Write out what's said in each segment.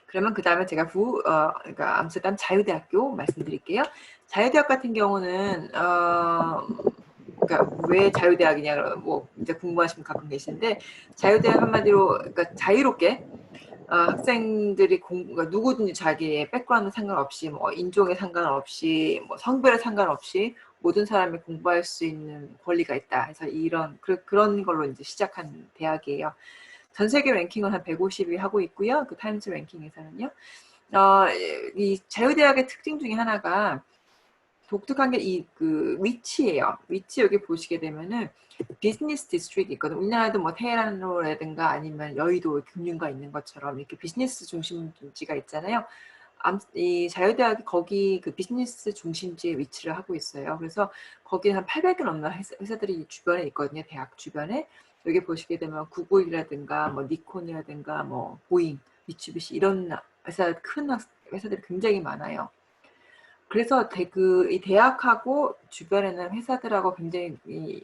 그러면 그 다음에 제가 그러니까 암스테르담 자유대학교 말씀드릴게요. 자유대학 같은 경우는 그러니까 왜 자유대학이냐 뭐 이제 궁금하신 분 가끔 계시는데, 자유대학 한마디로 그러니까 자유롭게 학생들이 그러니까 누구든지 자기의 백그라운드 상관없이 뭐 인종에 상관없이 뭐 성별에 상관없이 모든 사람이 공부할 수 있는 권리가 있다 해서 그런 걸로 이제 시작한 대학이에요. 전 세계 랭킹은 한 150위 하고 있고요. 그 타임스 랭킹에서는요. 이 자유대학의 특징 중에 하나가 독특한 게 그 위치예요. 위치 여기 보시게 되면은 비즈니스 디스트릭이 있거든. 우리나라도 뭐 테헤란로라든가 아니면 여의도 금융가 있는 것처럼 이렇게 비즈니스 중심지가 있잖아요. 이 자유대학이 거기 그 비즈니스 중심지에 위치를 하고 있어요. 그래서 거기 한 800개 넘는 회사들이 주변에 있거든요. 대학 주변에. 여기 보시게 되면 구글이라든가 뭐 니콘이라든가 뭐 보잉, 미츠비시 이런 큰 회사들이 굉장히 많아요. 그래서 이 대학하고 주변에는 회사들하고 굉장히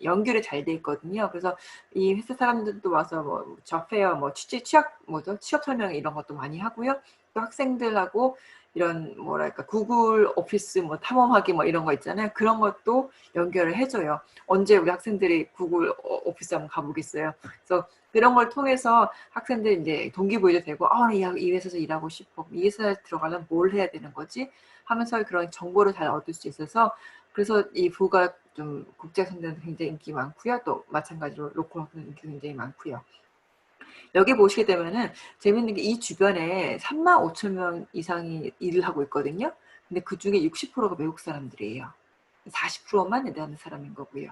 연결이 잘 돼 있거든요. 그래서 이 회사 사람들도 와서 뭐 접해요. 뭐 취업 설명 이런 것도 많이 하고요. 또 학생들하고 이런 뭐랄까 구글 오피스 뭐 탐험하기 뭐 이런 거 있잖아요. 그런 것도 연결을 해줘요. 언제 우리 학생들이 구글 오피스 한번 가보겠어요. 그래서 그런 걸 통해서 학생들 이제 동기부여도 되고, 이 회사에서 일하고 싶어. 이 회사에 들어가려면 뭘 해야 되는 거지? 하면서 그런 정보를 잘 얻을 수 있어서, 그래서 이 부가 좀 국제 학생들한테 굉장히 인기 많고요. 또 마찬가지로 로컬 학생들 인기 굉장히 많고요. 여기 보시게 되면은 재밌는 게 이 주변에 35,000명 이상이 일을 하고 있거든요. 근데 그 중에 60%가 외국 사람들이에요. 40%만 네덜란드 사람인 거고요.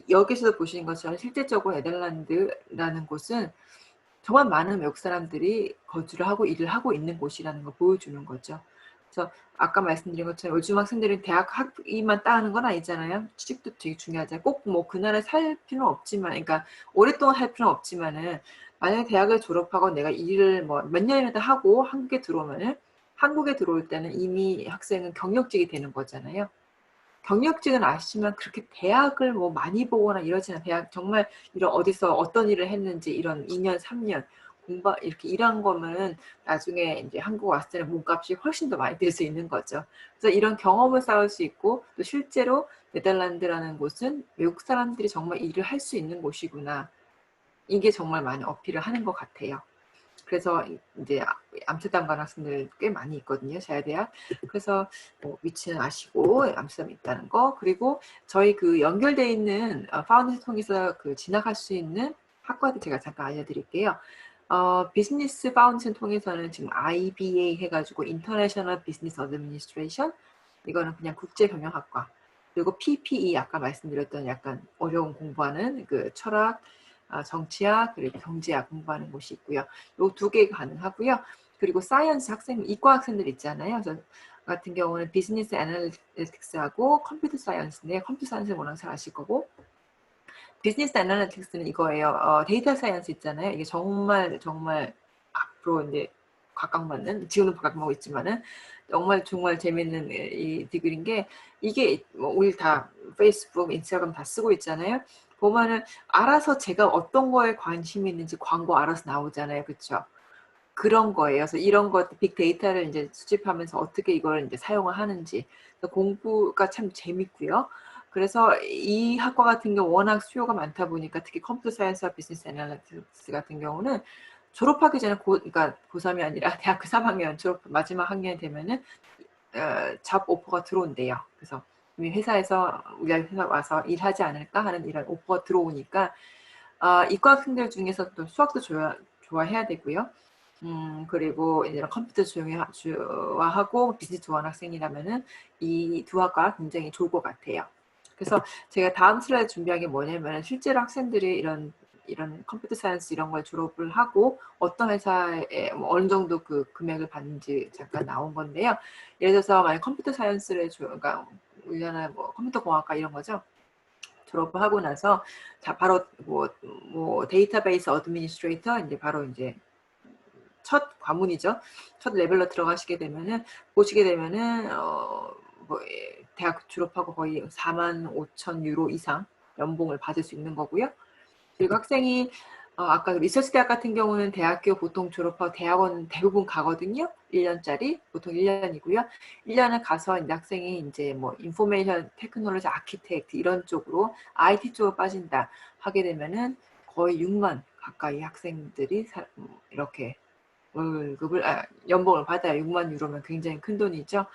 여기서도 보시는 것처럼 실제적으로 네덜란드라는 곳은 정말 많은 외국 사람들이 거주를 하고 일을 하고 있는 곳이라는 걸 보여주는 거죠. 그래서 아까 말씀드린 것처럼 요즘 학생들은 대학 학위만 따는 건 아니잖아요. 취직도 되게 중요하잖아요. 꼭 뭐 그 나라에 살 필요는 없지만, 그러니까 오랫동안 할 필요는 없지만은, 만약에 대학을 졸업하고 내가 일을 뭐 몇 년이라도 하고 한국에 들어올 때는 이미 학생은 경력직이 되는 거잖아요. 경력직은 아시지만 그렇게 대학을 뭐 많이 보거나 이러지는, 대학 정말 이런 어디서 어떤 일을 했는지 이런 2년, 3년 이렇게 일한 거면 나중에 이제 한국 왔을 때는 몸값이 훨씬 더 많이 들 수 있는 거죠. 그래서 이런 경험을 쌓을 수 있고, 또 실제로 네덜란드라는 곳은 외국 사람들이 정말 일을 할 수 있는 곳이구나. 이게 정말 많이 어필을 하는 것 같아요. 그래서 이제 암스테르담 가는 학생들 꽤 많이 있거든요, 자유대학. 그래서 뭐 위치는 아시고 암스테르담에 있다는 거, 그리고 저희 그 연결돼 있는 파운데이션 통해서 그 진학할 수 있는 학과들 제가 잠깐 알려드릴게요. 비즈니스 파운데이션 통해서는 지금 IBA 해가지고 인터내셔널 비즈니스 어드미니스트레이션, 이거는 그냥 국제경영학과. 그리고 PPE 아까 말씀드렸던 약간 어려운 공부하는 그 철학, 정치학, 그리고 경제학 공부하는 곳이 있고요. 요 두 개 가능하고요. 그리고 사이언스 이과 학생들 있잖아요. 저 같은 경우는 비즈니스 애널리틱스하고 컴퓨터 사이언스인데, 컴퓨터 사이언스는 워낙 잘 아실 거고, 비즈니스 애널리틱스는 이거예요. 데이터 사이언스 있잖아요. 이게 정말 앞으로 이제 각광받는, 지금도 각광받고 있지만은 정말 재밌는 이 디글인 게, 이게 뭐 우리 다 페이스북, 인스타그램 다 쓰고 있잖아요. 보면은 알아서 제가 어떤 거에 관심이 있는지 광고 알아서 나오잖아요. 그렇죠? 그런 거예요. 그래서 이런 것, 빅데이터를 이제 수집하면서 어떻게 이걸 이제 사용을 하는지, 공부가 참 재밌고요. 그래서 이 학과 같은 경우 워낙 수요가 많다 보니까, 특히 컴퓨터 사이언스와 비즈니스 애널리틱스 같은 경우는 졸업하기 전에 그러니까 고3이 아니라 대학교 3학년 마지막 학년이 되면은 잡 오퍼가 들어온대요. 그래서 이미 회사에서 우리 회사 와서 일하지 않을까 하는 이런 오퍼가 들어오니까, 이과 학생들 중에서 또 수학도 좋아해야 되고요. 그리고 이제 컴퓨터 좋아하고 비즈니스 좋아하는 학생이라면은 이 두 학과 굉장히 좋을 것 같아요. 그래서 제가 다음 슬라이드 준비한 게 뭐냐면, 실제로 학생들이 이런 컴퓨터 사이언스 이런 걸 졸업을 하고 어떤 회사에 뭐 어느 정도 그 금액을 받는지 잠깐 나온 건데요. 예를 들어서 만약 컴퓨터 사이언스를 그러니까 우리나라 뭐 컴퓨터 공학과 이런 거죠. 졸업을 하고 나서 자 바로 뭐 데이터베이스 어드미니스트레이터, 이제 바로 이제 첫 과문이죠. 첫 레벨로 들어가시게 되면은, 보시게 되면은 뭐 대학 졸업하고 거의 45,000 유로 이상 연봉을 받을 수 있는 거고요. 그리고 학생이 아까 리서치 대학 같은 경우는 대학교 보통 졸업하고 대학원 대부분 가거든요. 1년짜리 보통 1년이고요. 1년을 가서 이제 학생이 이제 뭐 인포메이션 테크놀로지 아키텍트 이런 쪽으로 IT 쪽으로 빠진다 하게 되면은 거의 6만 가까이 학생들이 이렇게 월급을 연봉을 받아요. 6만 유로면 굉장히 큰 돈이죠.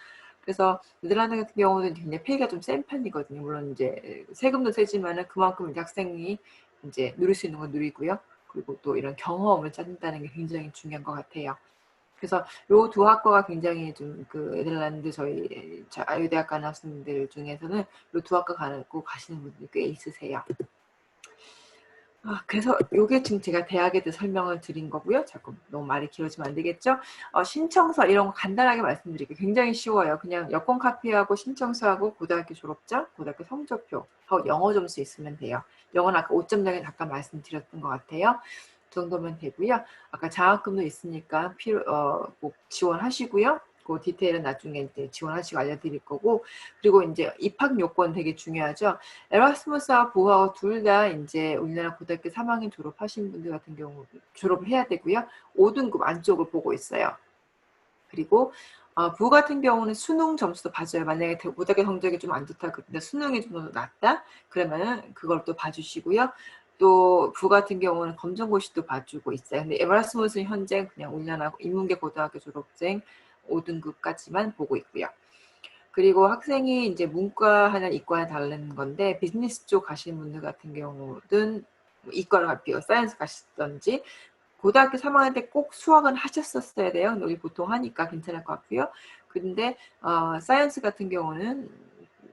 그래서 네덜란드 같은 경우는 굉장히 페이가 좀 센 편이거든요. 물론 이제 세금도 세지만은 그만큼 이제 학생이 이제 누릴 수 있는 건 누리고요. 그리고 또 이런 경험을 쌓는다는 게 굉장히 중요한 것 같아요. 그래서 요 두 학과가 굉장히 좀 그 네덜란드 저희 자유대학 가는 학생들 중에서는 요 두 학과 가고 가시는 분들이 꽤 있으세요. 그래서 요게 지금 제가 대학에 대해 설명을 드린 거고요. 자꾸 너무 말이 길어지면 안 되겠죠? 신청서 이런 거 간단하게 말씀드릴게요. 굉장히 쉬워요. 그냥 여권 카피하고 신청서하고 고등학교 졸업장, 고등학교 성적표 하고 영어 점수 있으면 돼요. 영어는 아까 5점 장에 잠깐 말씀드렸던 것 같아요. 그 정도면 되고요. 아까 장학금도 있으니까 꼭 지원하시고요. 그 디테일은 나중에 이제 지원하시고 알려드릴 거고, 그리고 이제 입학 요건 되게 중요하죠. 에라스무스와 보하고 둘 다 이제 우리나라 고등학교 3학년 졸업하신 분들 같은 경우 졸업을 해야 되고요. 5등급 안쪽을 보고 있어요. 그리고 부 같은 경우는 수능 점수도 봐줘요. 만약에 고등학교 성적이 좀 안 좋다, 근데 수능이 좀 더 낮다, 그러면은 그걸 또 봐주시고요. 또 부 같은 경우는 검정고시도 봐주고 있어요. 근데 에라스무스는 현재 그냥 우리나라 인문계 고등학교 졸업생 5등급까지만 보고 있고요. 그리고 학생이 이제 문과 하나 이과 하나 다른 건데, 비즈니스 쪽 가시는 분들 같은 경우는 이과를 갈게요. 사이언스 가시던지, 고등학교 3학년 때 꼭 수학은 하셨었어야 돼요. 우리 보통 하니까 괜찮을 것 같고요. 근데 사이언스 같은 경우는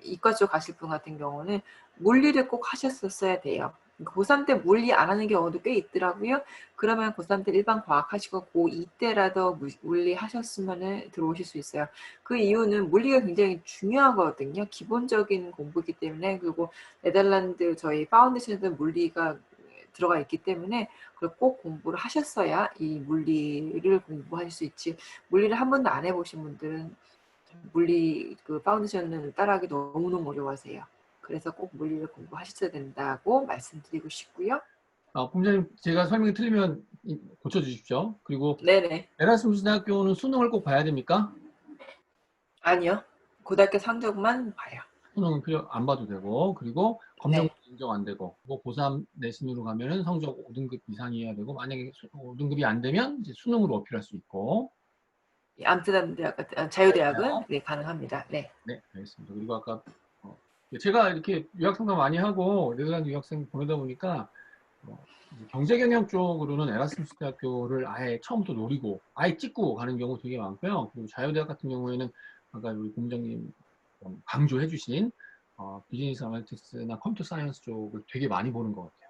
이과 쪽 가실 분 같은 경우는 물리를 꼭 하셨었어야 돼요. 고3 때 물리 안 하는 경우도 꽤 있더라고요. 그러면 고3 때 일반 과학 하시고 고2 때라도 물리 하셨으면 들어오실 수 있어요. 그 이유는 물리가 굉장히 중요하거든요. 기본적인 공부이기 때문에. 그리고 네덜란드 저희 파운데이션에도 물리가 들어가 있기 때문에 그걸 꼭 공부를 하셨어야 이 물리를 공부하실 수 있지. 물리를 한 번도 안 해보신 분들은 물리 그 파운데이션을 따라하기 너무너무 어려워하세요. 그래서 꼭 물리를 공부하셔야 된다고 말씀드리고 싶고요. 본부장님, 제가 설명이 틀리면 고쳐주십시오. 그리고 네네. 에라스무스 대학교는 수능을 꼭 봐야 됩니까? 아니요. 고등학교 성적만 봐요. 수능은 필요 안 봐도 되고, 그리고 검정 네. 인정 안 되고, 그리고 고3 내신으로 가면은 성적 5등급 이상이어야 되고, 만약에 5등급이 안 되면 이제 수능으로 어필할 수 있고. 암스테르담 대학 같은 자유대학은 네, 가능합니다. 네. 네, 알겠습니다. 그리고 아까 제가 이렇게 유학 상담 많이 하고 네덜란드 유학생 보내다 보니까 이제 경제경영 쪽으로는 에라스무스 대학교를 아예 처음부터 노리고 아예 찍고 가는 경우 되게 많고요. 그리고 자유대학 같은 경우에는 아까 우리 본부장님 강조해 주신 비즈니스 아나리틱스나 컴퓨터 사이언스 쪽을 되게 많이 보는 것 같아요.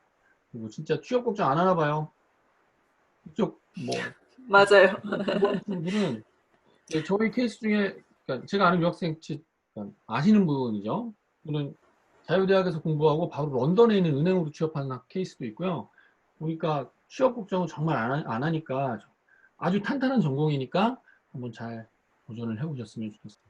그리고 진짜 취업 걱정 안 하나 봐요. 이쪽 뭐 맞아요. 이번 친구들은 저희 케이스 중에 그러니까 제가 아는 유학생 그러니까 아시는 분이죠. 분은 자유대학에서 공부하고 바로 런던에 있는 은행으로 취업하는 케이스도 있고요. 보니까 취업 걱정은 정말 안 하니까 아주 탄탄한 전공이니까 한번 잘 도전을 해보셨으면 좋겠습니다.